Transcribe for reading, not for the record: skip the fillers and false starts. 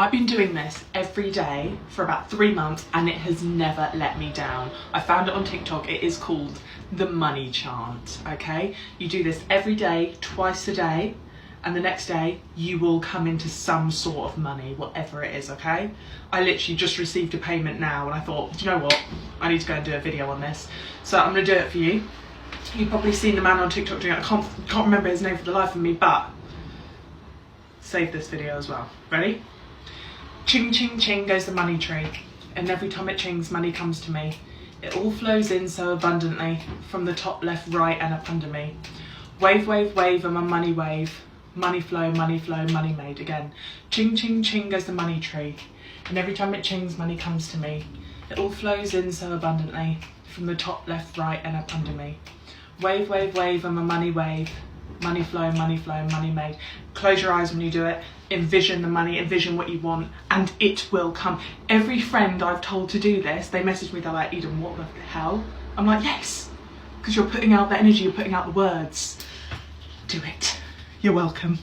I've been doing this every day for about 3 months and it has never let me down. I found it on TikTok. It is called the money chant, okay? You do this every day, twice a day, and the next day you will come into some sort of money, whatever it is, okay? I literally just received a payment now and I thought, do you know what? I need to go and do a video on this. So I'm gonna do it for you. You've probably seen the man on TikTok doing it. I can't remember his name for the life of me, but save this video as well. Ready? Ching, ching, ching goes the money tree, and every time it chings, money comes to me. It all flows in so abundantly, from the top, left, right, and up under me. Wave, wave, wave, I'm a money wave. Money flow, money made. Again. Ching, ching, ching goes the money tree, and every time it chings, money comes to me. It all flows in so abundantly, from the top, left, right, and up under me. Wave, wave, wave, I'm a money wave. Money flow, money made. Close your eyes when you do it. Envision the money, envision what you want, and it will come. Every friend I've told to do this, they message me, they're like, Eden, what the hell? I'm like, yes, because you're putting out the energy, you're putting out the words. Do it. You're welcome.